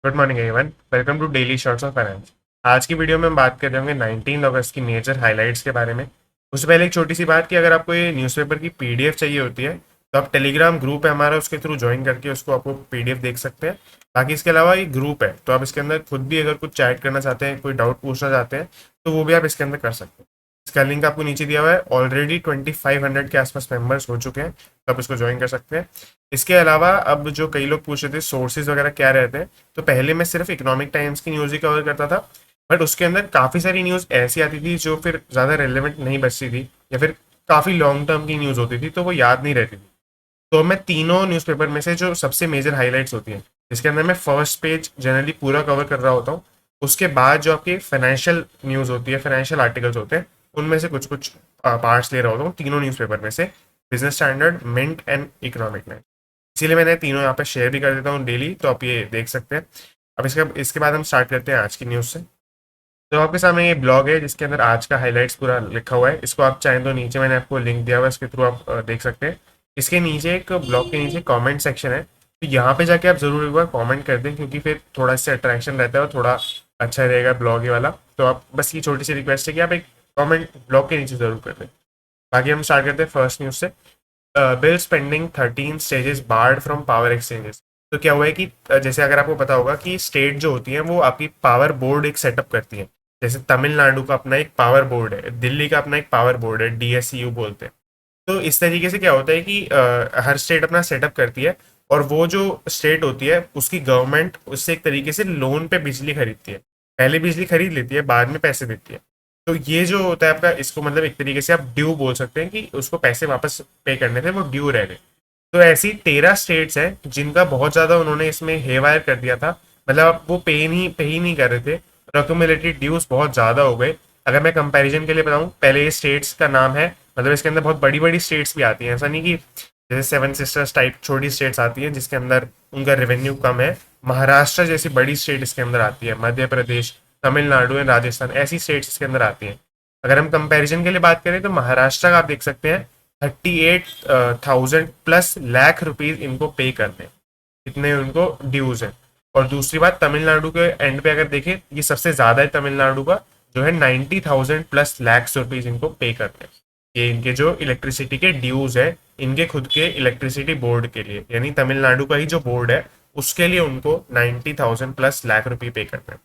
Good morning everyone. Welcome to daily shorts of finance. आज की video में हम बात कर रहे होंगे 19 अगस्त की मेजर हाइलाइट्स के बारे में। उससे पहले एक छोटी सी बात कि अगर आपको ये न्यूज़पेपर की पीडीएफ चाहिए होती है तो आप टेलीग्राम ग्रुप है हमारा, उसके थ्रू ज्वाइन करके उसको आपको पीडीएफ देख सकते हैं। बाकी इसके अलावा ये ग्रुप है तो आप इसके अंदर खुद भी अगर कुछ चैट करना चाहते हैं, कोई डाउट पूछना चाहते हैं तो वो भी आप इसके अंदर कर सकते हैं। इसका लिंक आपको नीचे दिया हुआ है। ऑलरेडी 2500 के आसपास मेंबर्स हो चुके हैं तो आप इसको ज्वाइन कर सकते हैं। इसके अलावा अब जो कई लोग पूछ रहे थे सोर्सेज वगैरह क्या रहते हैं, तो पहले मैं सिर्फ इकोनॉमिक टाइम्स की न्यूज़ ही कवर करता था, बट उसके अंदर काफ़ी सारी न्यूज़ ऐसी आती थी जो फिर ज़्यादा रेलिवेंट नहीं बचती थी या फिर काफ़ी लॉन्ग टर्म की न्यूज़ होती थी तो वो याद नहीं रहती थी। तो मैं तीनों न्यूज़पेपर में से जो सबसे मेजर हाईलाइट्स होती हैं, जिसके अंदर मैं फर्स्ट पेज जनरली पूरा कवर कर रहा होता हूँ, उसके बाद जो आपकी फाइनेंशियल न्यूज़ होती है, फाइनेंशियल आर्टिकल्स होते हैं, उनमें से कुछ कुछ पार्ट्स ले रहा होता हूँ तीनों न्यूज़पेपर में से, Business Standard, Mint and Economic Times. इसीलिए मैंने तीनों यहाँ पे शेयर भी कर देता हूँ डेली, तो आप ये देख सकते हैं। अब इसके इसके बाद हम स्टार्ट करते हैं आज की न्यूज़ से। तो आपके सामने ये ब्लॉग है जिसके अंदर आज का हाइलाइट्स पूरा लिखा हुआ है। इसको आप चाहें तो नीचे मैंने आपको लिंक दिया हुआ है, इसके थ्रू आप देख सकते हैं। इसके नीचे एक ब्लॉग के नीचे कमेंट सेक्शन है, तो यहाँ पे जाके आप जरूर एक बार कमेंट कर दें, क्योंकि फिर थोड़ा इससे अट्रैक्शन रहता है और थोड़ा अच्छा रहेगा ब्लॉग ये वाला। तो आप बस ये छोटी सी रिक्वेस्ट है कि आप एक कमेंट ब्लॉग के नीचे जरूर कर दें। बाकी हम स्टार्ट करते हैं फर्स्ट न्यूज़ से। Bill spending 13 stages board from power exchanges. तो क्या हुआ है कि जैसे अगर आपको पता होगा कि स्टेट जो होती है वो आपकी पावर बोर्ड एक सेटअप करती है। जैसे तमिलनाडु का अपना एक पावर बोर्ड है, दिल्ली का अपना एक पावर बोर्ड है, डीएसयू बोलते हैं। तो इस तरीके से क्या होता है कि हर स्टेट अपना सेटअप करती है, और वो जो स्टेट होती है उसकी गवर्नमेंट उससे एक तरीके से लोन पे बिजली खरीदती है। पहले बिजली खरीद लेती है, बाद में पैसे देती है। तो ये जो होता है आपका, इसको मतलब एक तरीके से आप ड्यू बोल सकते हैं कि उसको पैसे वापस पे करने थे, वो ड्यू रह गए। तो ऐसी 13 स्टेट्स हैं जिनका बहुत ज़्यादा उन्होंने इसमें हेवायर कर दिया था। मतलब अब वो पे ही नहीं कर रहे थे। अक्यूमुलेटेड ड्यूज बहुत ज़्यादा हो गए। अगर मैं कंपैरिजन के लिए बताऊं, पहले ये स्टेट्स का नाम है, मतलब इसके अंदर बहुत बड़ी बड़ी स्टेट्स भी आती हैं, ऐसा नहीं कि जैसे सेवन सिस्टर्स टाइप छोटी स्टेट्स आती हैं जिसके अंदर उनका रेवेन्यू कम है। महाराष्ट्र जैसी बड़ी स्टेट इसके अंदर आती है, मध्य प्रदेश, तमिलनाडु एंड राजस्थान, ऐसी स्टेट्स इसके अंदर आती हैं। अगर हम कंपैरिजन के लिए बात करें तो महाराष्ट्र का आप देख सकते हैं 38,000 प्लस लाख रुपीज इनको पे करने, इतने उनको ड्यूज है। और दूसरी बात, तमिलनाडु के एंड पे अगर देखें, ये सबसे ज्यादा है तमिलनाडु का, जो है 90,000 प्लस लैक्स रुपीज इनको पे करते हैं। ये इनके जो इलेक्ट्रिसिटी के ड्यूज है, इनके खुद के इलेक्ट्रिसिटी बोर्ड के लिए, यानी तमिलनाडु का ही जो बोर्ड है उसके लिए उनको 90,000 प्लस लाख रुपए पे करते हैं।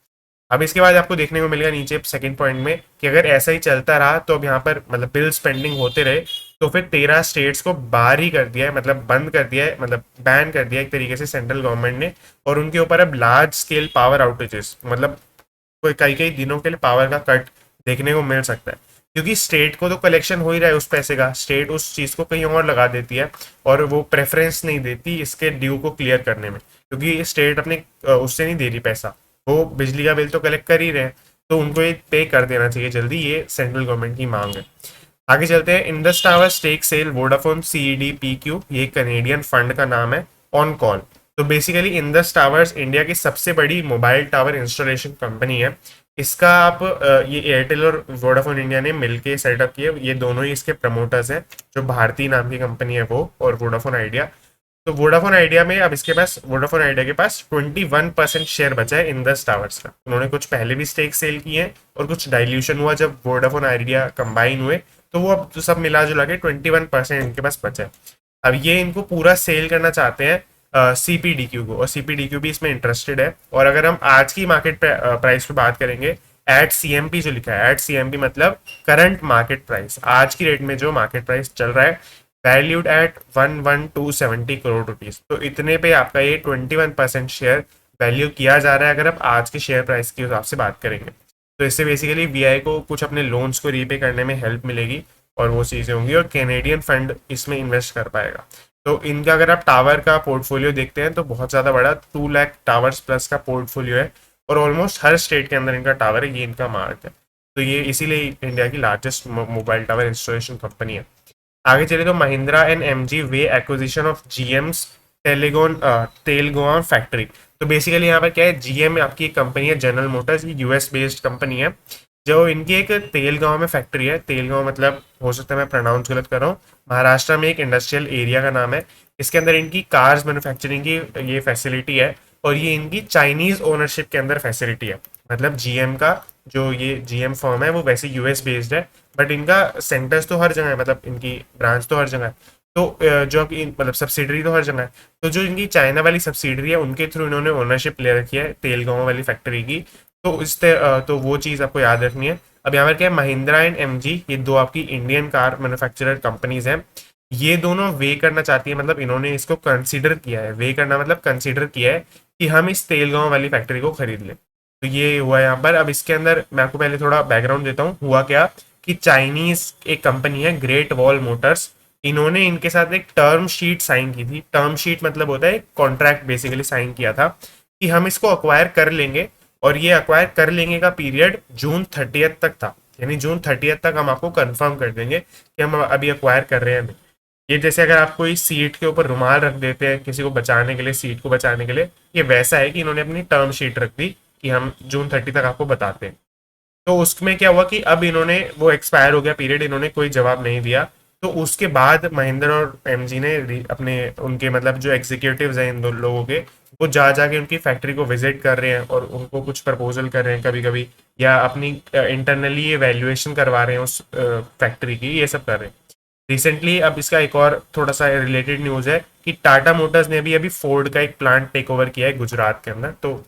अब इसके बाद आपको देखने को मिलेगा नीचे सेकंड पॉइंट में कि अगर ऐसा ही चलता रहा तो अब यहाँ पर मतलब बिल स्पेंडिंग होते रहे, तो फिर 13 स्टेट्स को बाहर ही कर दिया है, मतलब बंद कर दिया है, मतलब बैन कर दिया है एक तरीके से सेंट्रल गवर्नमेंट ने। और उनके ऊपर अब लार्ज स्केल पावर आउटेजेस, मतलब कोई कई कई दिनों के लिए पावर का कट देखने को मिल सकता है। क्योंकि स्टेट को तो कलेक्शन हो ही रहा है उस पैसे का, स्टेट उस चीज़ को कहीं और लगा देती है और वो प्रेफरेंस नहीं देती इसके ड्यू को क्लियर करने में, क्योंकि स्टेट अपने उससे नहीं दे रही पैसा, वो बिजली का बिल तो कलेक्ट कर ही रहे हैं, तो उनको ये पे कर देना चाहिए जल्दी, ये सेंट्रल गवर्नमेंट की मांग है। आगे चलते हैं। Indus Tower stake sale Vodafone CEDPQ, ये कनेडियन फंड का नाम है, ऑन कॉल। तो बेसिकली इंडस टावर्स इंडिया की सबसे बड़ी मोबाइल टावर इंस्टॉलेशन कंपनी है। इसका आप ये एयरटेल और वोडाफोन इंडिया ने मिलके सेटअप किए, ये दोनों ही इसके प्रमोटर्स हैं। जो भारती नाम की कंपनी है वो, और वोडाफोन आइडिया। तो वोडाफोन आइडिया में अब इसके पास, वोडाफोन आइडिया के पास 21% शेयर बचा है इंडस टावर्स का। उन्होंने कुछ पहले भी स्टेक सेल किए हैं और कुछ डाइल्यूशन हुआ जब वोडाफोन आइडिया कंबाइन हुए, तो वो अब तो सब मिला जुला के 21% इनके पास बचा है। अब ये इनको पूरा सेल करना चाहते हैं CPDQ को, और CPDQ भी इसमें इंटरेस्टेड है। और अगर हम आज की मार्केट प्राइस पे बात करेंगे, एट CMP जो लिखा है, एट CMP मतलब करंट मार्केट प्राइस, आज की रेट में जो मार्केट प्राइस चल रहा है, वैल्यूड एट 11270 करोड़ रुपीज। तो इतने पे आपका ये 21% शेयर वैल्यू किया जा रहा है, अगर आप आज के शेयर प्राइस के हिसाब से बात करेंगे। तो इससे बेसिकली VI को कुछ अपने लोन्स को रीपे करने में हेल्प मिलेगी और वो चीज़ें होंगी, और कैनेडियन फंड इसमें इन्वेस्ट कर पाएगा। तो इनका अगर आप टावर का पोर्टफोलियो देखते हैं तो बहुत ज़्यादा बड़ा 2 लाख टावर्स प्लस का पोर्टफोलियो है, और ऑलमोस्ट हर स्टेट के अंदर इनका टावर है, ये इनका मार्क है। तो ये इसीलिए इंडिया की largest mobile tower installation company है। आगे चले तो महिंद्रा एंड MG वे acquisition of GM's Talegaon factory. तो बेसिकली यहाँ पर क्या है, GM आपकी एक कंपनी है, General Motors, US based company है। जो इनकी एक तेलगांव में फैक्ट्री है, तेलगांव मतलब हो सकता है मैं प्रोनाउंस गलत कर रहा हूँ, महाराष्ट्र में एक इंडस्ट्रियल एरिया का नाम है। इसके अंदर इनकी कार्स मैन्युफैक्चरिंग की ये फैसिलिटी है। और ये इनकी चाइनीज ओनरशिप के अंदर फैसिलिटी है। मतलब जीएम का जो ये जीएम फर्म है वो वैसे यूएस बेस्ड है, बट इनका सेंटर्स तो हर जगह है, मतलब इनकी ब्रांच तो हर जगह है। तो जो मतलब सब्सिडरी तो हर जगह है। तो जो इनकी चाइना वाली सब्सिडरी है उनके थ्रू इन्होंने ओनरशिप ले रखी है तेलगांव वाली फैक्ट्री की। तो तो वो चीज़ आपको याद रखनी है। अब यहाँ पर क्या है, महिंद्रा एंड एमजी, ये दो आपकी इंडियन कार मैन्युफैक्चरर कंपनीज हैं। ये दोनों वे करना चाहती है, मतलब इन्होंने इसको कंसीडर किया है, वे करना मतलब कंसीडर किया है कि हम इस तेलगांव वाली फैक्ट्री को खरीद लें। तो ये हुआ यहाँ पर। अब इसके अंदर मैं आपको पहले थोड़ा बैकग्राउंड देता हूँ। हुआ क्या कि चाइनीज एक कंपनी है ग्रेट वॉल मोटर्स, इन्होंने इनके साथ एक टर्म शीट साइन की थी। टर्म शीट मतलब होता है कॉन्ट्रैक्ट बेसिकली साइन किया था कि हम इसको अक्वायर कर लेंगे, और ये अक्वायर कर लेंगे का पीरियड जून 30 तक था। यानी जून 30 तक हम आपको कंफर्म कर देंगे कि हम अभी अक्वायर कर रहे हैं नहीं। ये जैसे अगर आप कोई सीट के ऊपर रुमाल रख देते हैं किसी को बचाने के लिए, सीट को बचाने के लिए, ये वैसा है कि इन्होंने अपनी टर्म शीट रख दी कि हम जून 30 तक आपको बताते हैं। तो उसमें क्या हुआ कि अब इन्होंने वो एक्सपायर हो गया पीरियड, इन्होंने कोई जवाब नहीं दिया। तो उसके बाद महिंद्रा और एमजी ने अपने उनके मतलब जो एग्जीक्यूटिव्स हैं इन दो लोगों के, वो जा जाके उनकी फैक्ट्री को विजिट कर रहे हैं और उनको कुछ प्रपोजल कर रहे हैं कभी कभी, या अपनी इंटरनली ये वैल्यूएशन करवा रहे हैं उस फैक्ट्री की, ये सब कर रहे हैं। रिसेंटली अब इसका एक और थोड़ा सा रिलेटेड न्यूज़ है कि टाटा मोटर्स ने भी अभी फोर्ड का एक प्लांट टेक ओवर किया है गुजरात के अंदर। तो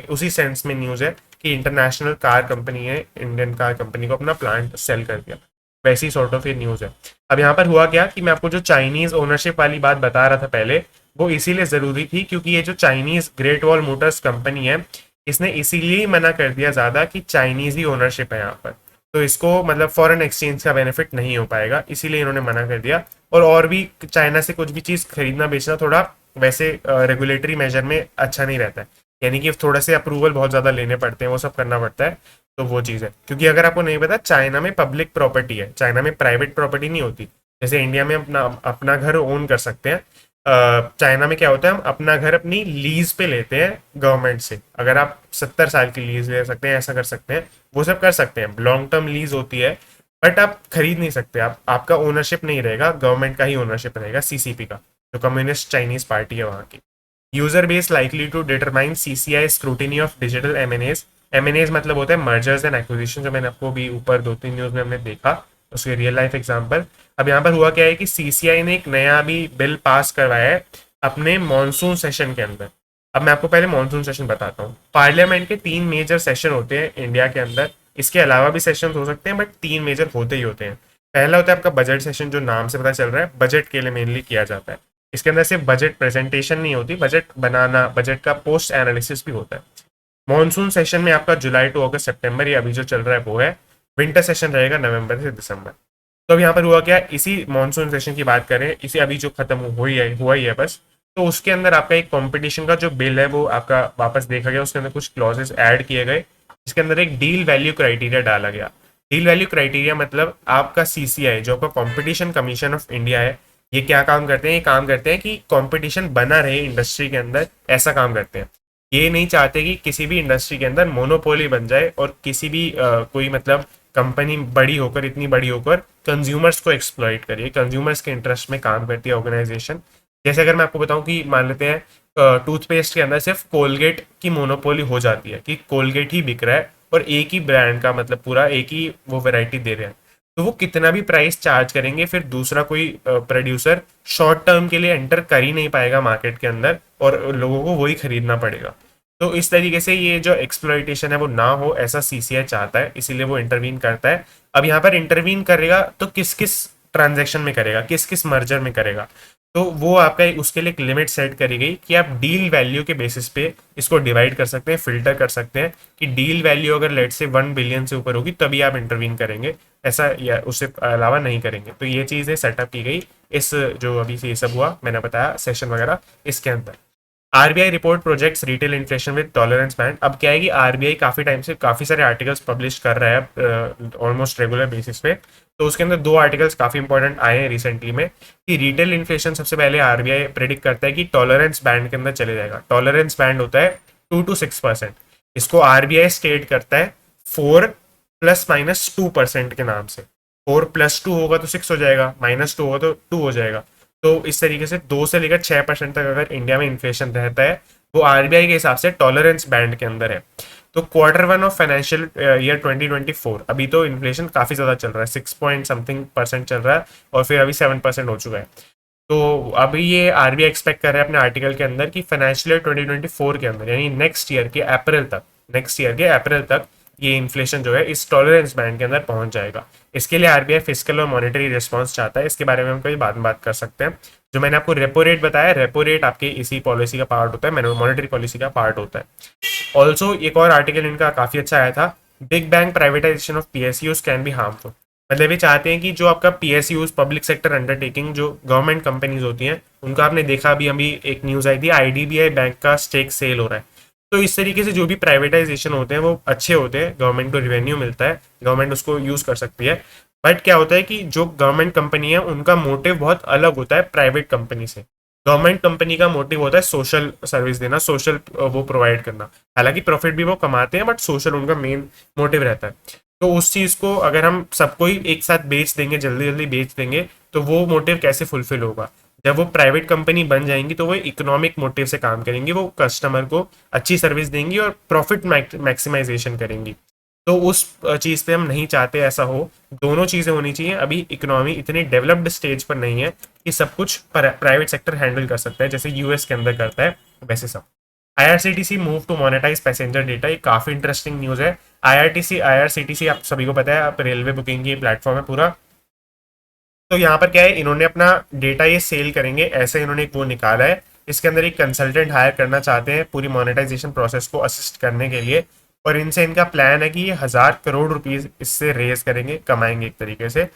उसी सेंस में न्यूज़ है कि इंटरनेशनल कार कंपनी है, इंडियन कार कंपनी को अपना प्लांट सेल कर दिया। वैसी सॉर्ट ऑफ ये न्यूज़ है। अब यहाँ पर हुआ क्या कि मैं आपको जो चाइनीज ओनरशिप वाली बात बता रहा था पहले, वो इसीलिए ज़रूरी थी क्योंकि ये जो Chinese great wall Motors company है, इसने इसीलिए ही मना कर दिया ज़्यादा कि चाइनीज ही ओनरशिप है यहाँ पर। तो इसको मतलब फॉरेन एक्सचेंज का बेनिफिट नहीं हो पाएगा, इसीलिए इन्होंने मना कर दिया। और भी चाइना से कुछ भी चीज़ खरीदना बेचना थोड़ा वैसे रेगुलेटरी मेजर में अच्छा नहीं रहता है, यानी कि थोड़ा से अप्रूवल बहुत ज़्यादा लेने पड़ते हैं, वो सब करना पड़ता है। तो वो चीज़ है, क्योंकि अगर आपको नहीं पता चाइना में पब्लिक प्रॉपर्टी है, चाइना में प्राइवेट प्रॉपर्टी नहीं होती। जैसे इंडिया में अपना अपना घर ओन कर सकते हैं, चाइना में क्या होता है, हम अपना घर अपनी लीज पे लेते हैं गवर्नमेंट से। अगर आप 70 साल की लीज ले सकते हैं, ऐसा कर सकते हैं, वो सब कर सकते हैं, लॉन्ग टर्म लीज होती है। बट आप खरीद नहीं सकते, आपका ओनरशिप नहीं रहेगा, गवर्नमेंट का ही ओनरशिप रहेगा, सीसीपी का, जो कम्युनिस्ट चाइनीज पार्टी है वहाँ की। User base likely to determine CCI scrutiny of digital MNS. MNS मतलब होता है मर्जर्स एंड एक्विजिशन, जो मैंने आपको भी ऊपर 2-3 न्यूज में हमने देखा, उसके रियल लाइफ एग्जांपल। अब यहाँ पर हुआ क्या है कि सीसीआई ने एक नया भी बिल पास करवाया है अपने मॉनसून सेशन के अंदर। अब मैं आपको पहले मॉनसून सेशन बताता हूँ। पार्लियामेंट के 3 मेजर सेशन होते हैं इंडिया के अंदर, इसके अलावा भी सेशन हो सकते हैं, बट 3 मेजर होते ही होते हैं। पहला होता है आपका बजट सेशन, जो नाम से पता चल रहा है बजट के लिए मेनली किया जाता है। इसके अंदर सिर्फ बजट प्रेजेंटेशन नहीं होती, बजट बनाना, बजट का पोस्ट एनालिसिस भी होता है। मॉनसून सेशन में आपका जुलाई टू अगस्त सितंबर, ये अभी जो चल रहा है वो है। विंटर सेशन रहेगा नवंबर से दिसंबर। तो अब यहाँ पर हुआ क्या, इसी मॉनसून सेशन की बात करें, इसी अभी जो खत्म हुआ ही है बस। तो उसके अंदर आपका एक कंपटीशन का जो बिल है वो आपका वापस देखा गया, उसके अंदर कुछ क्लॉजेस ऐड किए गए। इसके अंदर एक डील वैल्यू क्राइटेरिया डाला गया। डील वैल्यू क्राइटेरिया मतलब आपका सीसीआई, जो आपका कंपटीशन कमीशन ऑफ इंडिया है, ये क्या काम करते हैं, ये काम करते हैं कि कंपटीशन बना रहे इंडस्ट्री के अंदर, ऐसा काम करते हैं। ये नहीं चाहते कि किसी भी इंडस्ट्री के अंदर मोनोपोली बन जाए और किसी भी कोई मतलब कंपनी बड़ी होकर, इतनी बड़ी होकर कंज्यूमर्स को एक्सप्लॉइट करिए। कंज्यूमर्स के इंटरेस्ट में काम करती है ऑर्गेनाइजेशन। जैसे अगर मैं आपको बताऊं कि मान लेते हैं टूथपेस्ट के अंदर सिर्फ कोलगेट की मोनोपोली हो जाती है कि कोलगेट ही बिक रहा है और एक ही ब्रांड का, मतलब पूरा एक ही वो वैरायटी दे रहे हैं, तो वो कितना भी प्राइस चार्ज करेंगे, फिर दूसरा कोई प्रोड्यूसर शॉर्ट टर्म के लिए एंटर कर ही नहीं पाएगा मार्केट के अंदर, और लोगों को वही खरीदना पड़ेगा। तो इस तरीके से ये जो एक्सप्लॉइटेशन है वो ना हो, ऐसा सीसीआई चाहता है, इसीलिए वो इंटरवीन करता है। अब यहाँ पर इंटरवीन करेगा तो किस किस ट्रांजैक्शन में करेगा, किस किस मर्जर में करेगा, तो वो आपका उसके लिए एक लिमिट सेट करी गई कि आप डील वैल्यू के बेसिस पे इसको डिवाइड कर सकते हैं, फिल्टर कर सकते हैं कि डील वैल्यू अगर लेट से 1 बिलियन से ऊपर होगी तभी आप इंटरवीन करेंगे, ऐसा या उससे अलावा नहीं करेंगे। तो ये चीज़ें सेटअप की गई इस जो अभी से ये सब हुआ, मैंने बताया सेशन वगैरह इसके अंदर। RBI report projects retail inflation with tolerance band. अब क्या है कि आरबीआई काफ़ी टाइम से काफ़ी सारे आर्टिकल्स पब्लिश कर रहा है ऑलमोस्ट रेगुलर बेसिस पे। तो उसके अंदर 2 आर्टिकल्स काफ़ी इंपॉर्टेंट आए हैं रिसेंटली में कि रिटेल इन्फ्लेशन सबसे पहले आरबीआई प्रेडिक्ट करता है कि टॉलरेंस बैंड के अंदर चले जाएगा। टॉलरेंस बैंड होता है 2 to 6%। इसको आरबीआई स्टेट करता है 4 ±2% के नाम से। 4 + 2 होगा तो 6 हो जाएगा, -2 होगा तो 2 हो जाएगा। तो इस तरीके से 2 से लेकर 6% तक अगर इंडिया में इन्फ्लेशन रहता है, वो आरबीआई के हिसाब से टॉलरेंस बैंड के अंदर है। तो Q1 ऑफ फाइनेंशियल ईयर 2024, अभी तो इन्फ्लेशन काफ़ी ज़्यादा चल रहा है, 6 पॉइंट समथिंग परसेंट चल रहा है, और फिर अभी 7% हो चुका है। तो अभी ये आरबीआई एक्सपेक्ट कर रहा है अपने आर्टिकल के अंदर कि फाइनेंशियल ईयर 2024 के अंदर, यानी नेक्स्ट ईयर के अप्रैल तक ये इन्फ्लेशन जो है इस टॉलरेंस बैंड के अंदर पहुंच जाएगा। इसके लिए आरबीआई फिस्कल और मॉनेटरी रिस्पॉन्स चाहता है। इसके बारे में हम कभी बाद में बात कर सकते हैं। जो मैंने आपको रेपो रेट बताया, रेपो रेट आपके इसी पॉलिसी का पार्ट होता है, मॉनेटरी पॉलिसी का पार्ट होता है। ऑल्सो एक और आर्टिकल इनका काफ़ी अच्छा आया था, big bang privatisation of PSUs can be harmful. मतलब ये चाहते हैं कि जो आपका पीएसयूज, पब्लिक सेक्टर अंडरटेकिंग, जो गवर्नमेंट कंपनीज होती हैं, उनका आपने देखा अभी अभी एक न्यूज़ आई थी, आईडीबीआई बैंक का स्टेक सेल हो रहा है। तो इस तरीके से जो भी प्राइवेटाइजेशन होते हैं वो अच्छे होते हैं, गवर्नमेंट को रिवेन्यू मिलता है, गवर्नमेंट उसको यूज़ कर सकती है। बट क्या होता है कि जो गवर्नमेंट कंपनी है उनका मोटिव बहुत अलग होता है प्राइवेट कंपनी से। गवर्नमेंट कंपनी का मोटिव होता है सोशल सर्विस देना, सोशल वो प्रोवाइड करना। हालांकि प्रॉफिट भी वो कमाते हैं, बट सोशल उनका मेन मोटिव रहता है। तो उस चीज़ को अगर हम सबको ही एक साथ बेच देंगे, जल्दी जल्दी बेच देंगे, तो वो मोटिव कैसे फुलफिल होगा। जब वो प्राइवेट कंपनी बन जाएंगी तो वो इकोनॉमिक मोटिव से काम करेंगी, वो कस्टमर को अच्छी सर्विस देंगी और प्रॉफिट मैक्सिमाइजेशन करेंगी। तो उस चीज़ पे हम नहीं चाहते ऐसा हो। दोनों चीज़ें होनी चाहिए। अभी इकोनॉमी इतनी डेवलप्ड स्टेज पर नहीं है कि सब कुछ प्राइवेट सेक्टर हैंडल कर सकता है, जैसे यूएस के अंदर करता है वैसे सब। IRCTC move to monetise passenger data, ये काफ़ी इंटरेस्टिंग न्यूज़ है। आईआरसीटीसी आप सभी को पता है, आप रेलवे बुकिंग की प्लेटफॉर्म है पूरा। तो यहाँ पर क्या है, इन्होंने अपना डेटा ये सेल करेंगे, ऐसे इन्होंने एक वो निकाला है। इसके अंदर एक कंसल्टेंट हायर करना चाहते हैं पूरी मोनेटाइजेशन प्रोसेस को असिस्ट करने के लिए। और इनसे इनका प्लान है कि ये 1,000 करोड़ रुपीज इससे रेज करेंगे, कमाएंगे एक तरीके से।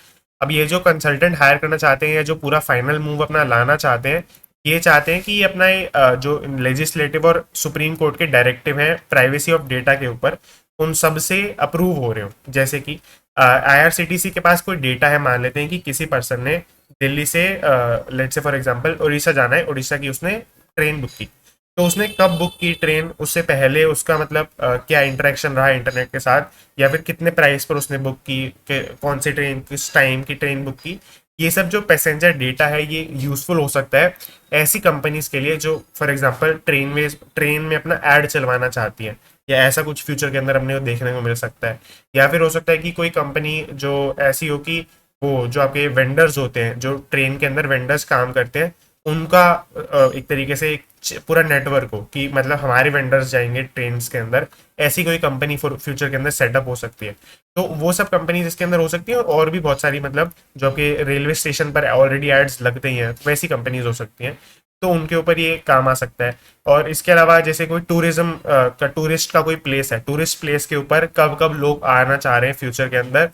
अब ये जो कंसल्टेंट हायर करना चाहते हैं या जो पूरा फाइनल मूव अपना लाना चाहते हैं, ये चाहते हैं कि ये अपना जो लेजिस्लेटिव और सुप्रीम कोर्ट के डायरेक्टिव हैं प्राइवेसी ऑफ डेटा के ऊपर, उन सब से अप्रूव हो रहे हो। जैसे कि आईआरसीटीसी के पास कोई डेटा है, मान लेते हैं कि किसी पर्सन ने दिल्ली से let's say for example Orissa जाना है, उड़ीसा की उसने ट्रेन बुक की। तो उसने कब बुक की ट्रेन, उससे पहले उसका मतलब क्या इंटरेक्शन रहा इंटरनेट के साथ, या फिर कितने प्राइस पर उसने बुक की, कौन सी ट्रेन, किस टाइम की ट्रेन बुक की। ये सब जो पैसेंजर डेटा है ये यूजफुल हो सकता है ऐसी कंपनीज के लिए जो फॉर एग्जांपल ट्रेन में अपना ऐड चलवाना चाहती है, या ऐसा कुछ फ्यूचर के अंदर हमने वो देखने को मिल सकता है। या फिर हो सकता है कि कोई कंपनी जो ऐसी हो कि वो जो आपके वेंडर्स होते हैं, जो ट्रेन के अंदर वेंडर्स काम करते हैं, उनका एक तरीके से एक पूरा नेटवर्क हो कि मतलब हमारे वेंडर्स जाएंगे ट्रेन के अंदर, ऐसी कोई कंपनी फ्यूचर के अंदर सेटअप हो सकती है। तो वो सब कंपनीज इसके अंदर हो सकती हैं, और भी बहुत सारी मतलब जो आपके रेलवे स्टेशन पर ऑलरेडी एड्स लगते ही हैं वैसी कंपनीज हो सकती हैं। तो उनके ऊपर ये काम आ सकता है। और इसके अलावा जैसे कोई टूरिज्म का, टूरिस्ट का कोई प्लेस है, टूरिस्ट प्लेस के ऊपर कब कब लोग आना चाह रहे हैं फ्यूचर के अंदर,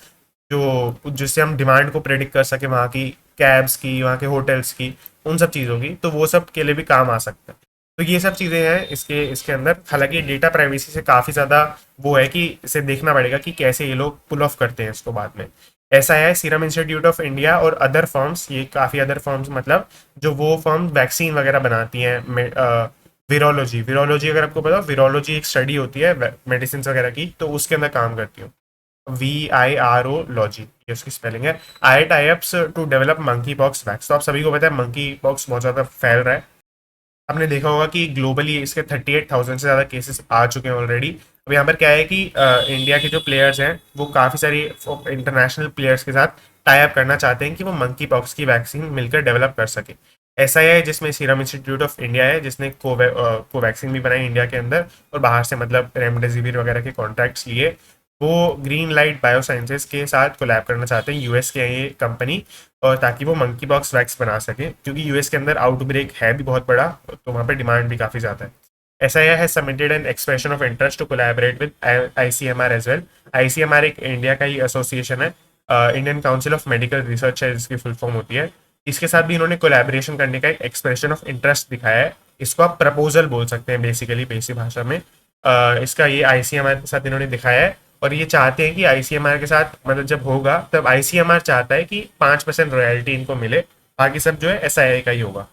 जो जिससे हम डिमांड को प्रेडिक्ट कर सके, वहाँ की कैब्स की, वहाँ के होटल्स की, उन सब चीज़ों की, तो वो सब के लिए भी काम आ सकता है। तो ये सब चीज़ें हैं इसके इसके अंदर। हालांकि डेटा प्राइवेसी से काफ़ी ज़्यादा वो है कि इसे देखना पड़ेगा कि कैसे ये लोग पुल ऑफ करते हैं इसको बाद में। ऐसा है, सीरम इंस्टीट्यूट ऑफ इंडिया और अदर फर्म्स, ये काफ़ी अदर फर्म्स मतलब जो वो फर्म वैक्सीन वगैरह बनाती हैं, विरोलॉजी विरोलॉजी अगर आपको पता हो, विरोलॉजी एक स्टडी होती है मेडिसिन वगैरह की, तो उसके अंदर काम करती हूँ। VIRO लॉजी, ये उसकी स्पेलिंग है। I types to develop monkey pox vax. तो आप सभी को पता है मंकी पॉक्स बहुत ज़्यादा फैल रहा है। आपने देखा होगा कि ग्लोबली इसके 38,000 से ज़्यादा केसेस आ चुके हैं ऑलरेडी। अब यहाँ पर क्या है कि इंडिया के जो प्लेयर्स हैं वो काफ़ी सारी इंटरनेशनल प्लेयर्स के साथ टाई अप करना चाहते हैं कि वो मंकी पॉक्स की वैक्सीन मिलकर डेवलप कर सके। ऐसा है जिसमें सीरम इंस्टीट्यूट ऑफ इंडिया है, जिसने कोवैक्सीन भी बनाई इंडिया के अंदर, और बाहर से मतलब रेमडेसिविर वगैरह के कॉन्ट्रैक्ट्स लिए। वो ग्रीन लाइट बायोसाइंसेस के साथ कोलैब करना चाहते हैं, यूएस के हैं ये कंपनी, और ताकि वो मंकी बॉक्स वैक्स बना सके, क्योंकि यूएस के अंदर आउटब्रेक है भी बहुत बड़ा, तो वहाँ पे डिमांड भी काफ़ी ज़्यादा है। SIA has submitted an expression of interest to collaborate with ICMR as well। ICMR एक इंडिया का ही एसोसिएशन है, Indian council of medical research है जिसकी फुल फॉर्म होती है। इसके साथ भी इन्होंने कोलैबोरेशन करने का एक एक्सप्रेशन ऑफ इंटरेस्ट दिखाया है। इसको आप प्रपोजल बोल सकते हैं बेसिकली, बेसिक भाषा में। इसका ये ICMR के साथ इन्होंने दिखाया है, और ये चाहते हैं कि ICMR के साथ मतलब जब होगा तब ICMR चाहता है कि 5% रॉयल्टी इनको मिले, बाकी सब जो है SIA का ही होगा।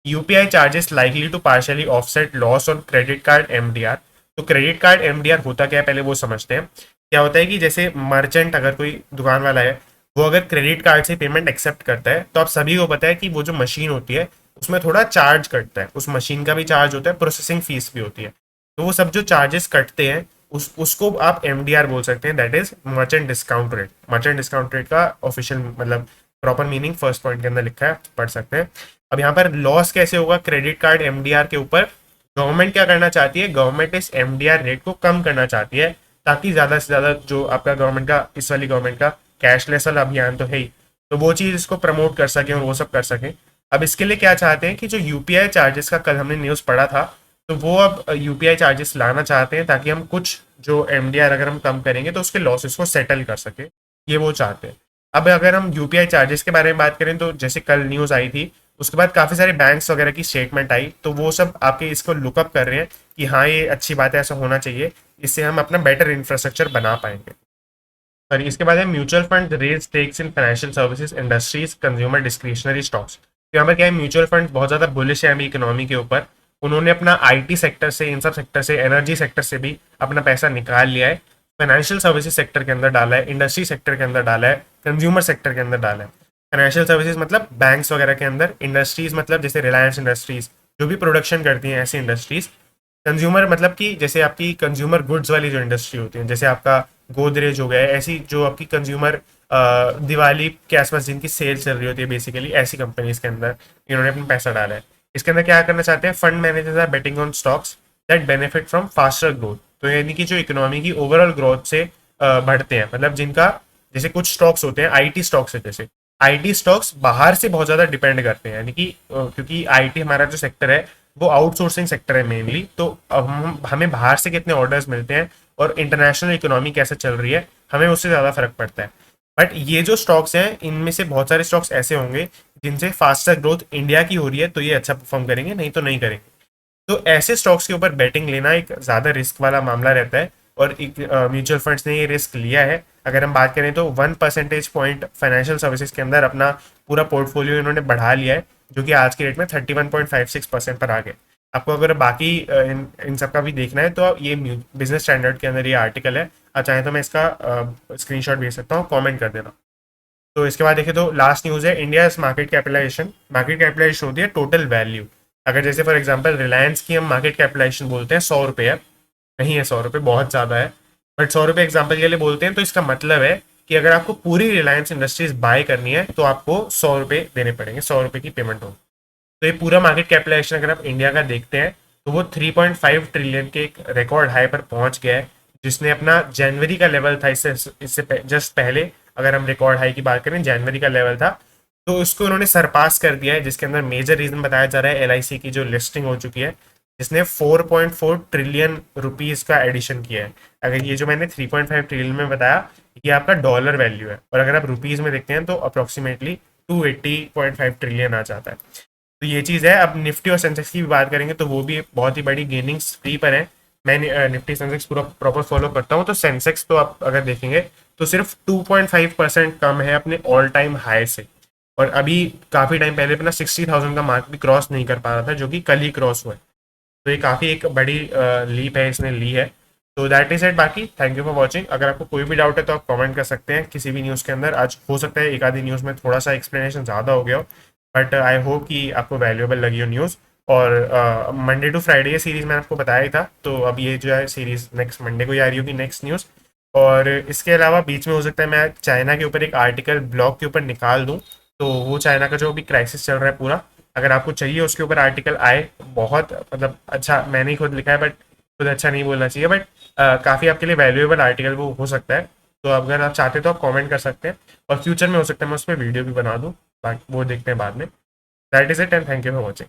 UPI charges likely to partially offset loss on credit card MDR। तो क्रेडिट कार्ड MDR होता क्या है पहले वो समझते हैं। क्या होता है कि जैसे मर्चेंट, अगर कोई दुकान वाला है, वो अगर क्रेडिट कार्ड से पेमेंट एक्सेप्ट करता है, तो आप सभी को पता है कि वो जो मशीन होती है उसमें थोड़ा चार्ज कटता है, उस मशीन का भी चार्ज होता है, प्रोसेसिंग फीस भी होती है। तो वो सब जो चार्जेस कटते हैं उसको आप एमडीआर बोल सकते हैं, that is merchant discount rate. Merchant discount rate का ऑफिशियल मतलब प्रॉपर मीनिंग फर्स्ट पॉइंट के अंदर लिखा है, पढ़ सकते हैं। अब यहाँ पर लॉस कैसे होगा क्रेडिट कार्ड एमडीआर के ऊपर? गवर्नमेंट क्या करना चाहती है, गवर्नमेंट इस एमडीआर रेट को कम करना चाहती है, ताकि ज्यादा से ज्यादा जो आपका गवर्नमेंट का, इस वाली गवर्नमेंट का कैशलेस वाला अभियान तो है ही, तो वो चीज इसको प्रमोट कर सके और वो सब कर सके। अब इसके लिए क्या चाहते हैं कि जो यूपीआई चार्जेस का कल हमने न्यूज पढ़ा था, तो वो अब यूपीआई चार्जेस लाना चाहते हैं, ताकि हम कुछ जो एमडीआर अगर हम कम करेंगे तो उसके लॉसेस को सेटल कर सके, ये वो चाहते हैं। अब अगर हम यूपीआई चार्जेस के बारे में बात करें, तो जैसे कल न्यूज आई थी, उसके बाद काफी सारे बैंक्स वगैरह की स्टेटमेंट आई, तो वो सब आपके इसको लुकअप कर रहे हैं कि हाँ ये अच्छी बात है, ऐसा होना चाहिए, इससे हम अपना बेटर इंफ्रास्ट्रक्चर बना पाएंगे। और इसके बाद है mutual fund raise stakes in financial services industries consumer discretionary stocks. तो यहाँ पर क्या है, म्यूचुअल फंड बहुत ज्यादा बुलिश है अभी इकोनॉमी के ऊपर। उन्होंने अपना आईटी सेक्टर से, इन सब सेक्टर से, एनर्जी सेक्टर से भी अपना पैसा निकाल लिया है, फाइनेंशियल सर्विसेज सेक्टर के अंदर डाला है, इंडस्ट्री सेक्टर के अंदर डाला है, कंज्यूमर सेक्टर के अंदर डाला है। फाइनेंशियल सर्विसेज मतलब बैंक्स वगैरह के अंदर, इंडस्ट्रीज मतलब जैसे रिलायंस इंडस्ट्रीज जो भी प्रोडक्शन करती हैं ऐसी इंडस्ट्रीज। कंज्यूमर मतलब कि जैसे आपकी कंज्यूमर गुड्स वाली जो इंडस्ट्री होती है, जैसे आपका गोदरेज हो गया, ऐसी जो आपकी कंज्यूमर दिवाली के आसपास जिनकी सेल चल रही होती है, बेसिकली ऐसी कंपनीज के अंदर इन्होंने अपना पैसा डाला है। इसके अंदर क्या करना चाहते हैं, fund managers are betting on stocks that benefit from faster growth. तो यानी कि जो इकोनॉमी की ओवरऑल ग्रोथ से बढ़ते हैं, मतलब जिनका, जैसे कुछ स्टॉक्स होते हैं आईटी स्टॉक्स है, जैसे आईटी स्टॉक्स बाहर से बहुत ज्यादा डिपेंड करते हैं, यानी कि क्योंकि आईटी हमारा जो सेक्टर है वो आउटसोर्सिंग सेक्टर है मेनली, तो अब हमें बाहर से कितने ऑर्डर्स मिलते हैं और इंटरनेशनल इकोनॉमी कैसे चल रही है, हमें उससे ज़्यादा फर्क पड़ता है। बट ये जो स्टॉक्स हैं, इनमें से बहुत सारे स्टॉक्स ऐसे होंगे जिनसे फास्टर ग्रोथ इंडिया की हो रही है, तो ये अच्छा परफॉर्म करेंगे, नहीं तो नहीं करेंगे। तो ऐसे स्टॉक्स के ऊपर बेटिंग लेना एक ज़्यादा रिस्क वाला मामला रहता है, और म्यूचुअल फंड्स ने ये रिस्क लिया है। अगर हम बात करें तो 1 परसेंटेज पॉइंट फाइनेंशियल सर्विसेज के अंदर अपना पूरा पोर्टफोलियो इन्होंने बढ़ा लिया है, जो कि आज के रेट में 31.56% पर आ गए। आपको अगर बाकी इन सब का भी देखना है, तो आप ये बिजनेस स्टैंडर्ड के अंदर ये आर्टिकल है, आप चाहें तो मैं इसका स्क्रीनशॉट भेज सकता हूँ, कमेंट कर देना। तो इसके बाद देखिए तो लास्ट न्यूज़ है, India market capitalisation. Market capitalisation होती है टोटल वैल्यू। अगर जैसे फॉर एग्जांपल रिलायंस की हम मार्केट कैपिटलाइजेशन बोलते हैं 100 रुपये है, नहीं है 100 रुपये, बहुत ज़्यादा है, बट 100 रुपये एग्जाम्पल के लिए बोलते हैं, तो इसका मतलब है कि अगर आपको पूरी रिलायंस इंडस्ट्रीज बाय करनी है तो आपको 100 रुपये देने पड़ेंगे, 100 रुपये की पेमेंट होगी। तो ये पूरा मार्केट कैपिटलाइजेशन अगर आप इंडिया का देखते हैं, तो वो 3.5 ट्रिलियन के एक रिकॉर्ड हाई पर पहुंच गया है, जिसने अपना जनवरी का लेवल था, इससे इससे जस्ट पहले अगर हम रिकॉर्ड हाई की बात करें, जनवरी का लेवल था, तो उसको उन्होंने सरपास कर दिया है, जिसके अंदर मेजर रीजन बताया जा रहा है एलआईसी की जो लिस्टिंग हो चुकी है, जिसने 4.4 ट्रिलियन रुपीस का एडिशन किया है। अगर ये जो मैंने 3.5 ट्रिलियन में बताया, ये आपका डॉलर वैल्यू है, और अगर आप रुपीज में देखते हैं तो अप्रोक्सीमेटली 280.5 ट्रिलियन आ जाता है। तो ये चीज़ है। अब निफ्टी और सेंसेक्स की भी बात करेंगे, तो वो भी बहुत ही बड़ी गेनिंग स्ट्री पर है। मैं निफ्टी सेंसेक्स पूरा प्रॉपर फॉलो करता हूँ, तो सेंसेक्स तो आप अगर देखेंगे तो सिर्फ 2.5% कम है अपने ऑल टाइम हाई से, और अभी काफ़ी टाइम पहले अपना 60,000 का मार्क भी क्रॉस नहीं कर पा रहा था, जो कि कल ही क्रॉस हुआ है। तो ये काफ़ी एक बड़ी लीप है इसने ली है। तो दैट इज इट। बाकी थैंक यू फॉर वॉचिंग। अगर आपको कोई भी डाउट है तो आप कमेंट कर सकते हैं किसी भी न्यूज़ के अंदर। आज हो सकता है एक आधी न्यूज़ में थोड़ा सा एक्सप्लेनेशन ज़्यादा हो गया हो, बट आई होप कि आपको वैल्यूएबल लगी हो न्यूज़। और मंडे टू फ्राइडे ये सीरीज़ मैंने आपको बताया ही था, तो अब ये जो है सीरीज़ नेक्स्ट मंडे को ही आ रही होगी, नेक्स्ट न्यूज़। और इसके अलावा बीच में हो सकता है मैं चाइना के ऊपर एक आर्टिकल ब्लॉग के ऊपर निकाल दूँ, तो वो चाइना का जो भी क्राइसिस चल रहा है पूरा, अगर आपको चाहिए उसके ऊपर आर्टिकल आए, बहुत मतलब अच्छा, मैंने ही खुद लिखा है, बट खुद अच्छा नहीं बोलना चाहिए, बट काफ़ी आपके लिए वैल्यूएबल आर्टिकल वो हो सकता है। तो अगर आप चाहते हैं तो आप कमेंट कर सकते हैं, और फ्यूचर में हो सकता है मैं उस पर वीडियो भी बना दूँ, बाकी वो देखते हैं बाद में। That is it and thank you for watching.